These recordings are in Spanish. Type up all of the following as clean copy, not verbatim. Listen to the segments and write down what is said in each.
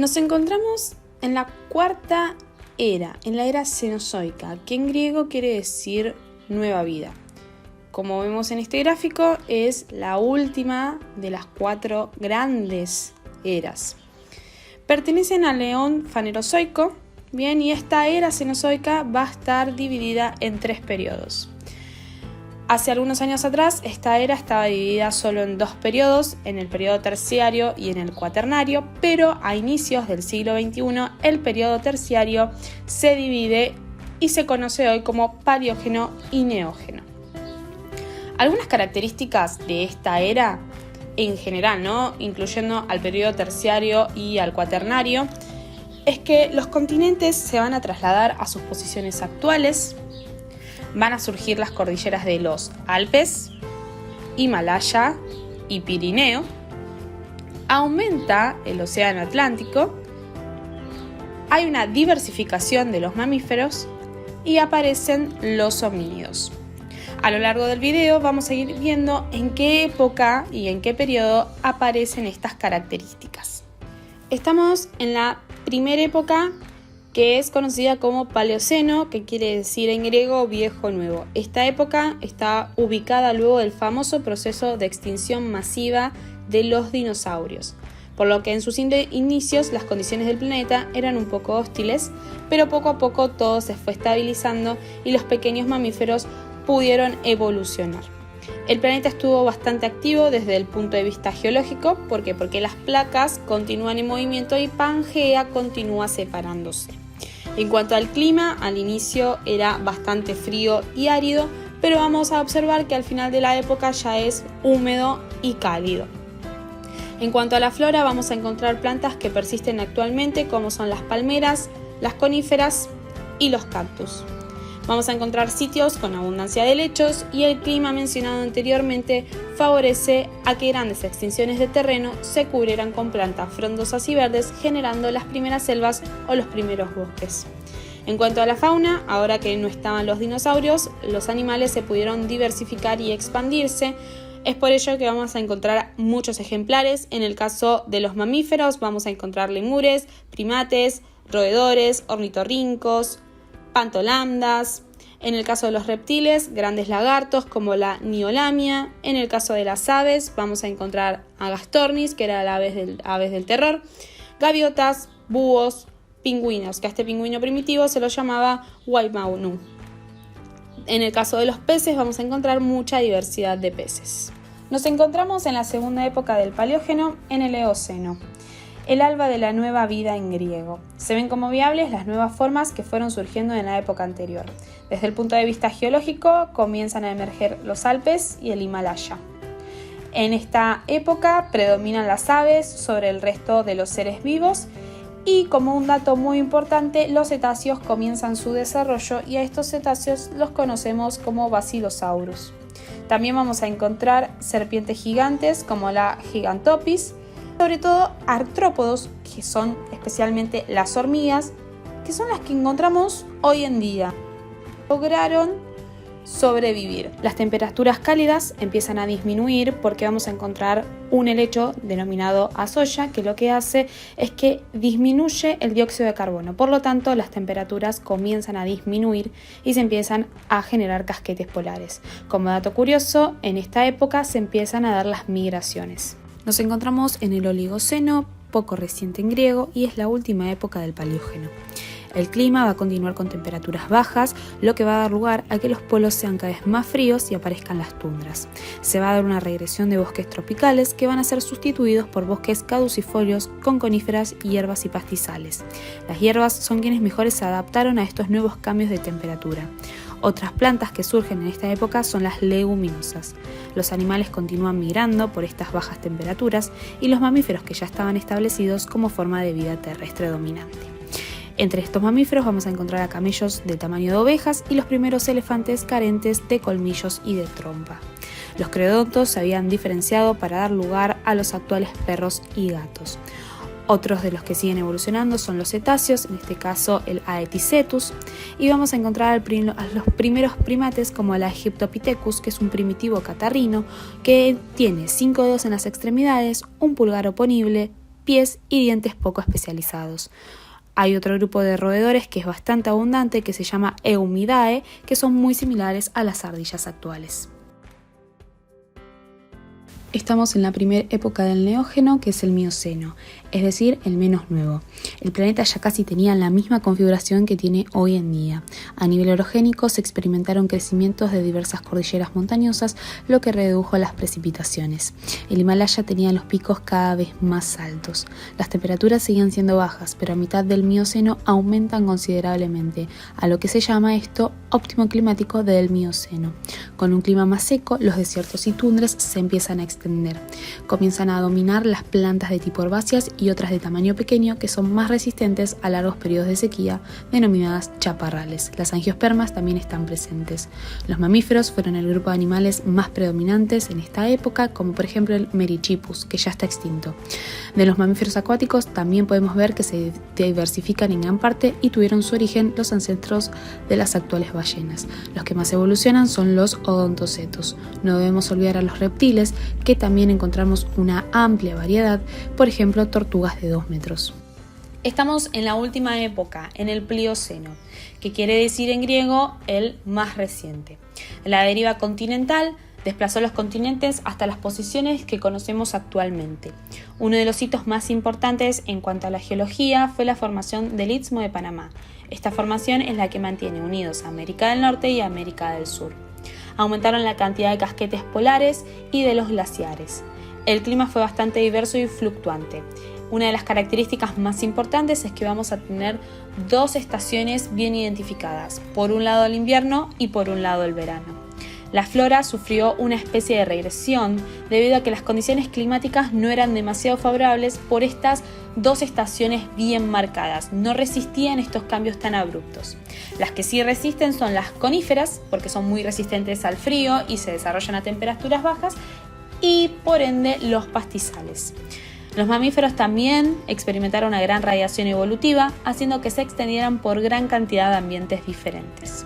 Nos encontramos en la cuarta era, en la era cenozoica, que en griego quiere decir nueva vida. Como vemos en este gráfico, es la última de las 4 grandes eras. Pertenecen al eón fanerozoico, bien, y esta era cenozoica va a estar dividida en 3 periodos. Hace algunos años atrás, esta era estaba dividida solo en 2 periodos, en el periodo terciario y en el cuaternario, pero a inicios del siglo XXI, el periodo terciario se divide y se conoce hoy como paleógeno y neógeno. Algunas características de esta era, en general, ¿no?, incluyendo al periodo terciario y al cuaternario, es que los continentes se van a trasladar a sus posiciones actuales. Van a surgir las cordilleras de los Alpes, Himalaya y Pirineo. Aumenta el océano Atlántico. Hay una diversificación de los mamíferos y aparecen los homínidos. A lo largo del video vamos a ir viendo en qué época y en qué periodo aparecen estas características. Estamos en la primera época, que es conocida como Paleoceno, que quiere decir en griego viejo nuevo. Esta época está ubicada luego del famoso proceso de extinción masiva de los dinosaurios, por lo que en sus inicios las condiciones del planeta eran un poco hostiles, pero poco a poco todo se fue estabilizando y los pequeños mamíferos pudieron evolucionar. El planeta estuvo bastante activo desde el punto de vista geológico, porque las placas continúan en movimiento y Pangea continúa separándose. En cuanto al clima, al inicio era bastante frío y árido, pero vamos a observar que al final de la época ya es húmedo y cálido. En cuanto a la flora, vamos a encontrar plantas que persisten actualmente, como son las palmeras, las coníferas y los cactus. Vamos a encontrar sitios con abundancia de helechos y el clima mencionado anteriormente favorece a que grandes extensiones de terreno se cubrieran con plantas frondosas y verdes, generando las primeras selvas o los primeros bosques. En cuanto a la fauna, ahora que no estaban los dinosaurios, los animales se pudieron diversificar y expandirse. Es por ello que vamos a encontrar muchos ejemplares. En el caso de los mamíferos vamos a encontrar lemures, primates, roedores, ornitorrincos, pantolambas. En el caso de los reptiles, grandes lagartos como la niolamia. En el caso de las aves vamos a encontrar agastornis, que era el aves del terror, gaviotas, búhos, pingüinos, que a este pingüino primitivo se lo llamaba waimaunu. En el caso de los peces vamos a encontrar mucha diversidad de peces. Nos encontramos en la segunda época del Paleógeno, en el Eoceno. El alba de la nueva vida en griego. Se ven como viables las nuevas formas que fueron surgiendo en la época anterior. Desde el punto de vista geológico comienzan a emerger los Alpes y el Himalaya. En esta época predominan las aves sobre el resto de los seres vivos y, como un dato muy importante, los cetáceos comienzan su desarrollo y a estos cetáceos los conocemos como Basilosaurus. También vamos a encontrar serpientes gigantes como la Gigantopis, sobre todo artrópodos, que son especialmente las hormigas, que son las que encontramos hoy en día. Lograron sobrevivir. Las temperaturas cálidas empiezan a disminuir porque vamos a encontrar un helecho denominado azoya, que lo que hace es que disminuye el dióxido de carbono. Por lo tanto, las temperaturas comienzan a disminuir y se empiezan a generar casquetes polares. Como dato curioso, en esta época se empiezan a dar las migraciones. Nos encontramos en el Oligoceno, poco reciente en griego, y es la última época del Paleógeno. El clima va a continuar con temperaturas bajas, lo que va a dar lugar a que los polos sean cada vez más fríos y aparezcan las tundras. Se va a dar una regresión de bosques tropicales que van a ser sustituidos por bosques caducifolios con coníferas, hierbas y pastizales. Las hierbas son quienes mejor se adaptaron a estos nuevos cambios de temperatura. Otras plantas que surgen en esta época son las leguminosas. Los animales continúan migrando por estas bajas temperaturas y los mamíferos que ya estaban establecidos como forma de vida terrestre dominante. Entre estos mamíferos vamos a encontrar a camellos de tamaño de ovejas y los primeros elefantes carentes de colmillos y de trompa. Los creodontos se habían diferenciado para dar lugar a los actuales perros y gatos. Otros de los que siguen evolucionando son los cetáceos, en este caso el Aeticetus, y vamos a encontrar a los primeros primates como la Egyptopithecus, que es un primitivo catarrino que tiene 5 dedos en las extremidades, un pulgar oponible, pies y dientes poco especializados. Hay otro grupo de roedores que es bastante abundante que se llama Eumidae, que son muy similares a las ardillas actuales. Estamos en la primera época del Neógeno, que es el Mioceno, es decir, el menos nuevo. El planeta ya casi tenía la misma configuración que tiene hoy en día. A nivel orogénico se experimentaron crecimientos de diversas cordilleras montañosas, lo que redujo las precipitaciones. El Himalaya tenía los picos cada vez más altos. Las temperaturas seguían siendo bajas, pero a mitad del Mioceno aumentan considerablemente, a lo que se llama esto óptimo climático del Mioceno. Con un clima más seco, los desiertos y tundras se empiezan a extender. Comienzan a dominar las plantas de tipo herbáceas y otras de tamaño pequeño que son más resistentes a largos periodos de sequía, denominadas chaparrales. Las angiospermas también están presentes. Los mamíferos fueron el grupo de animales más predominantes en esta época, como por ejemplo el Merychippus, que ya está extinto. De los mamíferos acuáticos también podemos ver que se diversifican en gran parte y tuvieron su origen los ancestros de las actuales ballenas. Los que más evolucionan son los odontocetos. No debemos olvidar a los reptiles, que también encontramos una amplia variedad, por ejemplo tortugas de 2 metros. Estamos en la última época, en el Plioceno, que quiere decir en griego el más reciente. La deriva continental desplazó los continentes hasta las posiciones que conocemos actualmente. Uno de los hitos más importantes en cuanto a la geología fue la formación del Istmo de Panamá. Esta formación es la que mantiene unidos a América del Norte y América del Sur. Aumentaron la cantidad de casquetes polares y de los glaciares. El clima fue bastante diverso y fluctuante. Una de las características más importantes es que vamos a tener 2 estaciones bien identificadas, por un lado el invierno y por un lado el verano. La flora sufrió una especie de regresión debido a que las condiciones climáticas no eran demasiado favorables por estas 2 estaciones bien marcadas. No resistían estos cambios tan abruptos. Las que sí resisten son las coníferas, porque son muy resistentes al frío y se desarrollan a temperaturas bajas, y por ende los pastizales. Los mamíferos también experimentaron una gran radiación evolutiva, haciendo que se extendieran por gran cantidad de ambientes diferentes.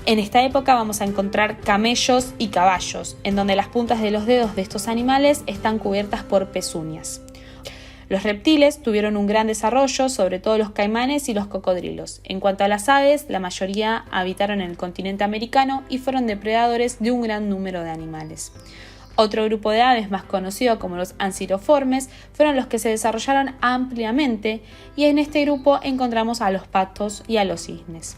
En esta época vamos a encontrar camellos y caballos, en donde las puntas de los dedos de estos animales están cubiertas por pezuñas. Los reptiles tuvieron un gran desarrollo, sobre todo los caimanes y los cocodrilos. En cuanto a las aves, la mayoría habitaron en el continente americano y fueron depredadores de un gran número de animales. Otro grupo de aves más conocido como los ansiloformes fueron los que se desarrollaron ampliamente, y en este grupo encontramos a los patos y a los cisnes.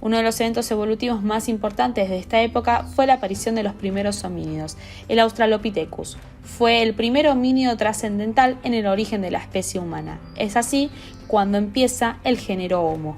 Uno de los eventos evolutivos más importantes de esta época fue la aparición de los primeros homínidos, el Australopithecus. Fue el primer homínido trascendental en el origen de la especie humana. Es así cuando empieza el género Homo.